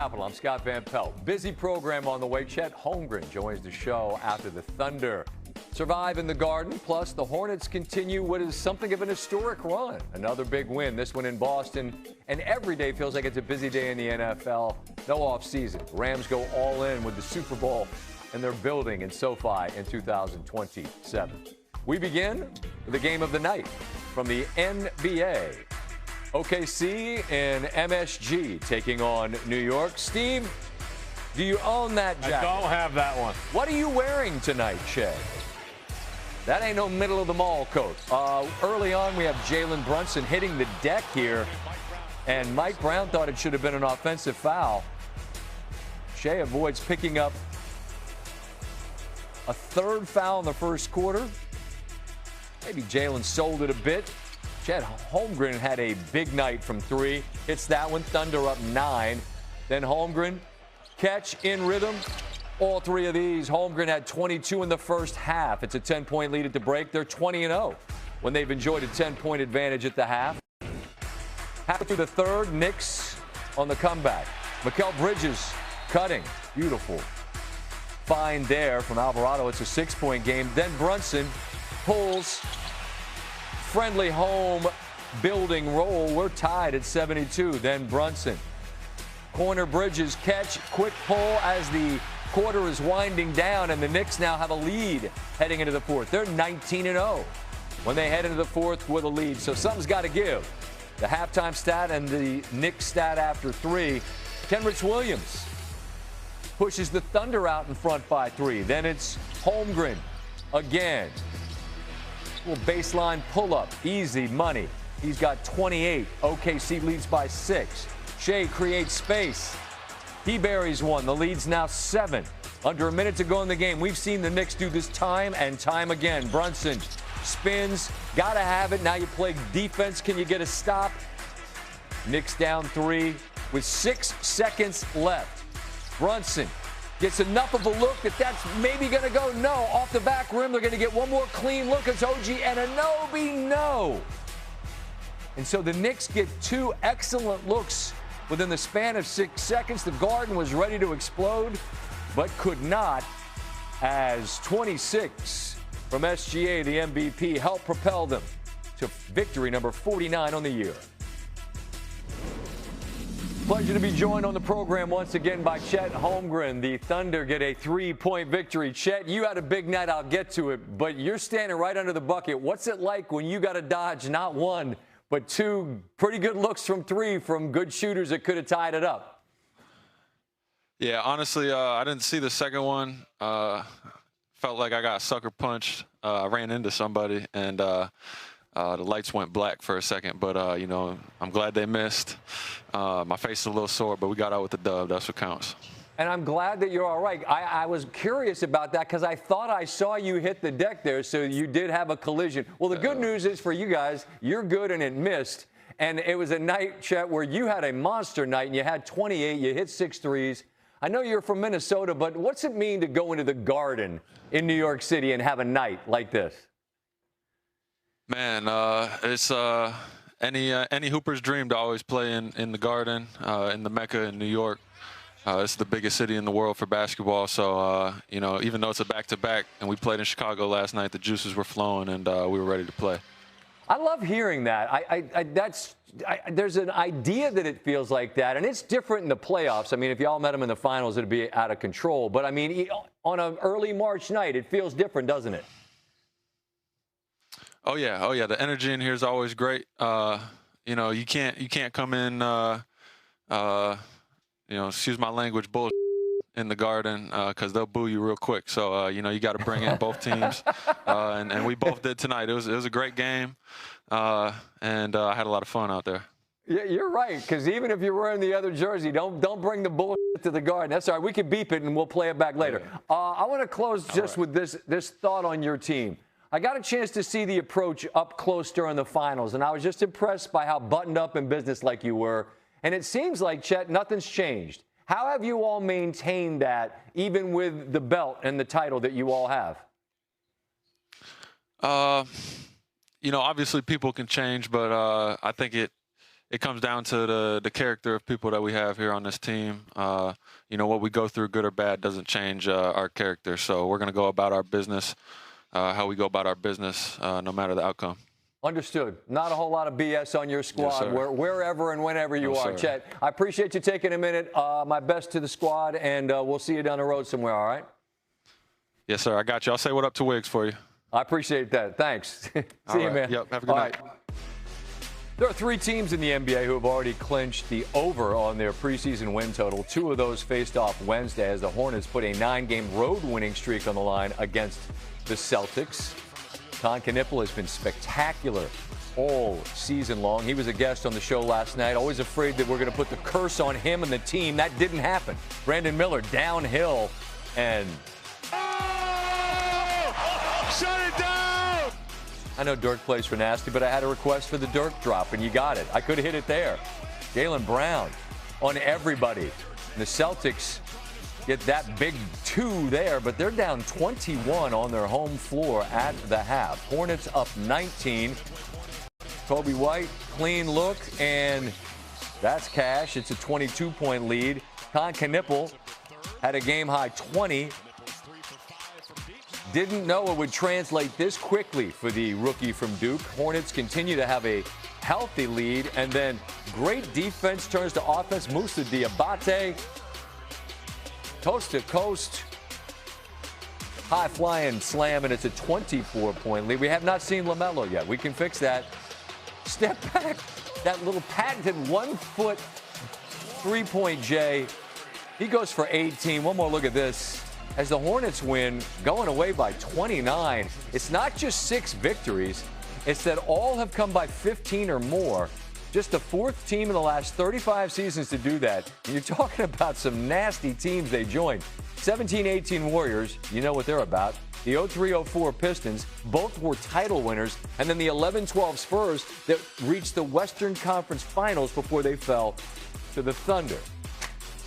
I'm Scott Van Pelt. Busy program on the way. Chet Holmgren joins the show after the Thunder survive in the Garden. Plus, the Hornets continue what is something of an historic run. Another big win, this one in Boston. And every day feels like it's a busy day in the NFL. No offseason. Rams go all in with the Super Bowl and their building in SoFi in 2027. We begin with the game of the night from the NBA. OKC and MSG taking on New York. Steve, do you own that jacket? I don't have that one. What are you wearing tonight, Shay? That ain't no middle of the mall coat. Early on, we have Jalen Brunson hitting the deck here, and Mike Brown thought it should have been an offensive foul. Shea avoids picking up a third foul in the first quarter. Maybe Jalen sold it a bit. Chet Holmgren had a big night from three. Hits that one. Thunder up 9. Then Holmgren, catch in rhythm. All three of these. Holmgren had 22 in the first half. It's a 10-point lead at the break. They're 20-0 when they've enjoyed a 10-point advantage at the half. Halfway through the third, Knicks on the comeback. Mikal Bridges cutting. Beautiful find there from Alvarado. It's a 6-point game. Then Brunson pulls friendly home building roll. We're tied at 72. Then Brunson. Corner Bridges catch. Quick pull as the quarter is winding down, and the Knicks now have a lead heading into the fourth. They're 19-0 when they head into the fourth with a lead. So something's got to give. The halftime stat and the Knicks stat after three. Kenrich Williams pushes the Thunder out in front by 3. Then it's Holmgren again. Little baseline pull-up, easy money. He's got 28. OKC leads by 6. Shea creates space. He buries one. The lead's now 7. Under a minute to go in the game. We've seen the Knicks do this time and time again. Brunson spins. Got to have it. Now you play defense. Can you get a stop? Knicks down 3 with 6 seconds left. Brunson gets enough of a look that's maybe going to go. No. Off the back rim, they're going to get one more clean look. It's OG Anunoby. No. And so the Knicks get 2 excellent looks within the span of 6 seconds. The Garden was ready to explode, but could not, as 26 from SGA, the MVP, helped propel them to victory number 49 on the year. Pleasure to be joined on the program once again by Chet Holmgren. The Thunder get a 3-point victory. Chet, you had a big night. I'll get to it, but you're standing right under the bucket. What's it like when you got to dodge not 1, but 2 pretty good looks from 3 from good shooters that could have tied it up? Yeah, honestly, I didn't see the second one. Felt like I got sucker punched. I ran into somebody, and the lights went black for a second. But, you know, I'm glad they missed. My face is a little sore, but we got out with the dub. That's what counts. And I'm glad that you're all right. I was curious about that because I thought I saw you hit the deck there, so you did have a collision. Well, the good news is for you guys, you're good and it missed. And it was a night, Chet, where you had a monster night and you had 28. You hit 6 threes. I know you're from Minnesota, but what's it mean to go into the Garden in New York City and have a night like this? Man, it's any Hooper's dream to always play in the Garden, in the Mecca in New York. It's the biggest city in the world for basketball. So, you know, even though it's a back-to-back and we played in Chicago last night, the juices were flowing and we were ready to play. I love hearing that. There's an idea that it feels like that, and it's different in the playoffs. I mean, if y'all met them in the finals, it'd be out of control. But, I mean, on an early March night, it feels different, doesn't it? Oh, yeah. The energy in here is always great. You know, you can't come in, you know, excuse my language, bull in the Garden because they'll boo you real quick. So, you know, you got to bring in both teams. And we both did tonight. It was a great game, and I had a lot of fun out there. Yeah, you're right, because even if you're wearing the other jersey, don't bring the bullshit to the Garden. That's all right. We can beep it, and we'll play it back later. I want to close just with this thought on your team. I got a chance to see the approach up close during the finals, and I was just impressed by how buttoned up and businesslike you were. And it seems like, Chet, nothing's changed. How have you all maintained that, even with the belt and the title that you all have? You know, obviously people can change, but I think it it comes down to the character of people that we have here on this team. What we go through, good or bad, doesn't change our character. So we're going to go about our business, how we go about our business, no matter the outcome. Understood. Not a whole lot of BS on your squad, Yes, wherever and whenever you are. Sir. Chet, I appreciate you taking a minute. My best to the squad, and we'll see you down the road somewhere, all right? Yes, sir. I got you. I'll say what up to Wiggs for you. I appreciate that. Thanks. See you, man. Yep. Have a good night. Right. There are 3 teams in the NBA who have already clinched the over on their preseason win total. 2 of those faced off Wednesday as the Hornets put a 9-game road winning streak on the line against the Celtics. Con Knipple has been spectacular all season long. He was a guest on the show last night. Always afraid that we're going to put the curse on him and the team. That didn't happen. Brandon Miller downhill and... Shut it down! I know Dirk plays for Nasty, but I had a request for the Dirk drop, and you got it. I could have hit it there. Jaylen Brown on everybody. And the Celtics get that big 2 there, but they're down 21 on their home floor at the half. Hornets up 19. Kobe White, clean look, and that's cash. It's a 22-point lead. Con Knipple had a game-high 20. Didn't know it would translate this quickly for the rookie from Duke. Hornets continue to have a healthy lead, and then great defense turns to offense. Moussa Diabate, coast to coast, high-flying slam, and it's a 24-point lead. We have not seen LaMelo yet. We can fix that. Step back, that little patented 1-foot three-point J. He goes for 18. One more look at this. As the Hornets win, going away by 29. It's not just 6 victories. It's that all have come by 15 or more. Just the 4th team in the last 35 seasons to do that. And you're talking about some nasty teams they joined. 17-18 Warriors, you know what they're about. The 03-04 Pistons, both were title winners. And then the 11-12 Spurs that reached the Western Conference Finals before they fell to the Thunder.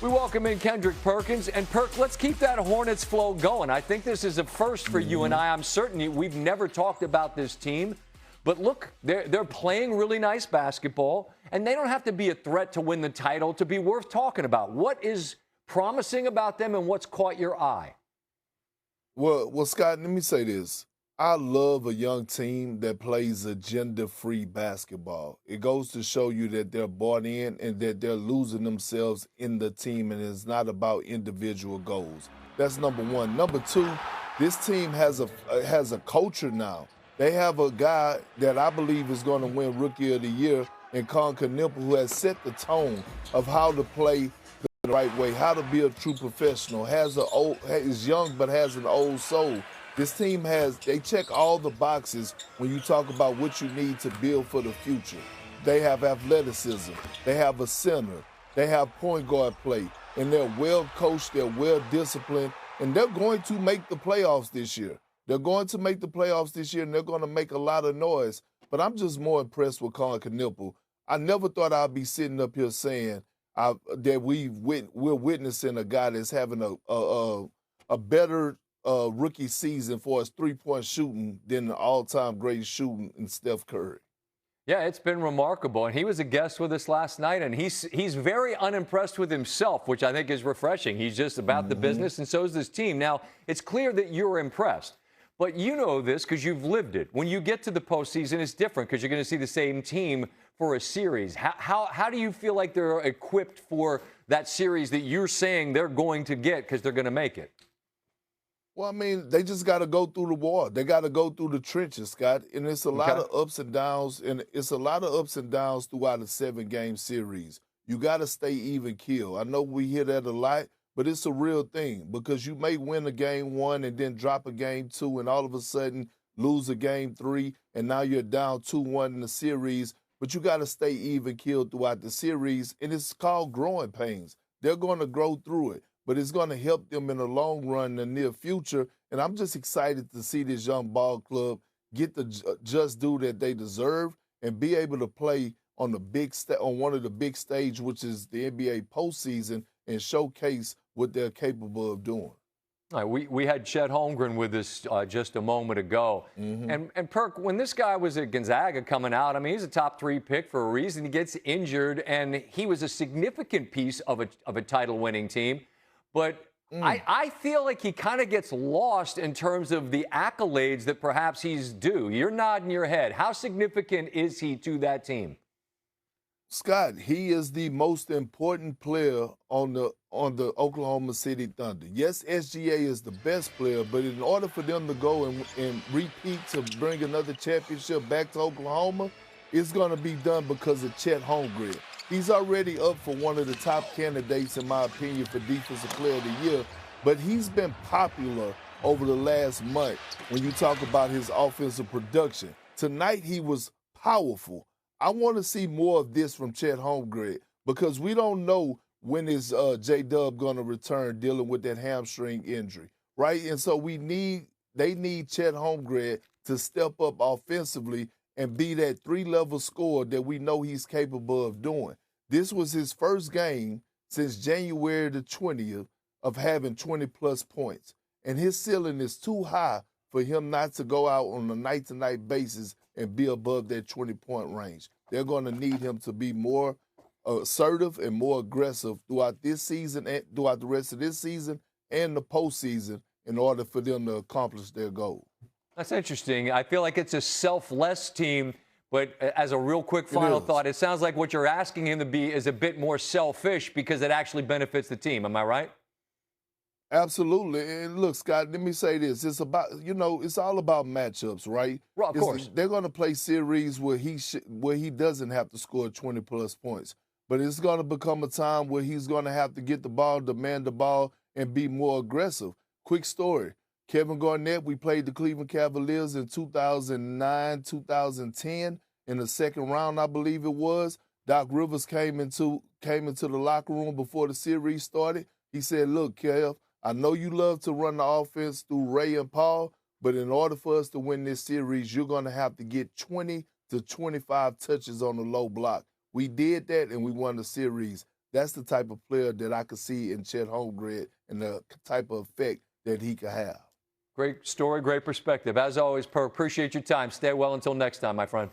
We welcome in Kendrick Perkins. And Perk, let's keep that Hornets flow going. I think this is a first for you and I. I'm certain we've never talked about this team. But look, they're playing really nice basketball, and they don't have to be a threat to win the title to be worth talking about. What is promising about them, and what's caught your eye? Well, Scott, let me say this. I love a young team that plays agenda-free basketball. It goes to show you that they're bought in and that they're losing themselves in the team, and it's not about individual goals. That's number one. Number two, this team has a culture now. They have a guy that I believe is going to win Rookie of the Year in Con Knipple, who has set the tone of how to play the right way, how to be a true professional, is young but has an old soul. This team they check all the boxes when you talk about what you need to build for the future. They have athleticism, they have a center, they have point guard play, and they're well coached, they're well disciplined, and they're going to make the playoffs this year. They're going to make the playoffs this year, and they're going to make a lot of noise. But I'm just more impressed with Con Knipple. I never thought I'd be sitting up here saying that we're witnessing a guy that's having a better rookie season for his three-point shooting than the all-time great shooting in Steph Curry. Yeah, it's been remarkable. And he was a guest with us last night, and he's very unimpressed with himself, which I think is refreshing. He's just about the business, and so is this team. Now, it's clear that you're impressed. But you know this because you've lived it. When you get to the postseason, it's different because you're going to see the same team for a series. How do you feel like they're equipped for that series that you're saying they're going to get because they're going to make it? Well, I mean, they just got to go through the war. They got to go through the trenches, Scott. And it's a lot of ups and downs, and it's a lot of ups and downs throughout a 7-game series. You got to stay even keel. I know we hear that a lot. But it's a real thing because you may win a game 1 and then drop a game 2 and all of a sudden lose a game 3 and now you're down 2-1 in the series. But you got to stay even keeled throughout the series, and it's called growing pains. They're going to grow through it, but it's going to help them in the long run in the near future. And I'm just excited to see this young ball club get the just due that they deserve and be able to play on one of the big stage, which is the NBA postseason, and showcase what they're capable of doing. All right, we had Chet Holmgren with us just a moment ago. And Perk, when this guy was at Gonzaga coming out, I mean, he's a top 3 pick for a reason. He gets injured, and he was a significant piece of a title-winning team. But I feel like he kind of gets lost in terms of the accolades that perhaps he's due. You're nodding your head. How significant is he to that team? Scott, he is the most important player on the Oklahoma City Thunder. Yes, SGA is the best player, but in order for them to go and repeat to bring another championship back to Oklahoma, it's going to be done because of Chet Holmgren. He's already up for one of the top candidates, in my opinion, for Defensive Player of the Year, but he's been popular over the last month when you talk about his offensive production. Tonight, he was powerful. I want to see more of this from Chet Holmgren because we don't know when is J-Dub going to return dealing with that hamstring injury, right? And so they need Chet Holmgren to step up offensively and be that 3-level scorer that we know he's capable of doing. This was his first game since January the 20th of having 20-plus points. And his ceiling is too high for him not to go out on a night-to-night basis and be above that 20-point range. They're going to need him to be more assertive and more aggressive throughout this season and throughout the rest of this season and the postseason in order for them to accomplish their goal. That's interesting. I feel like it's a selfless team, but as a real quick final thought, it sounds like what you're asking him to be is a bit more selfish because it actually benefits the team. Am I right? Absolutely. And look, Scott, let me say this. It's about, it's all about matchups, right? Well, of course. They're going to play series where he doesn't have to score 20-plus points. But it's going to become a time where he's going to have to get the ball, demand the ball, and be more aggressive. Quick story. Kevin Garnett, we played the Cleveland Cavaliers in 2009, 2010 in the second round, I believe it was. Doc Rivers came into the locker room before the series started. He said, look, Kev, I know you love to run the offense through Ray and Paul, but in order for us to win this series, you're going to have to get 20 to 25 touches on the low block. We did that, and we won the series. That's the type of player that I could see in Chet Holmgren and the type of effect that he could have. Great story, great perspective. As always, Perk, appreciate your time. Stay well until next time, my friend.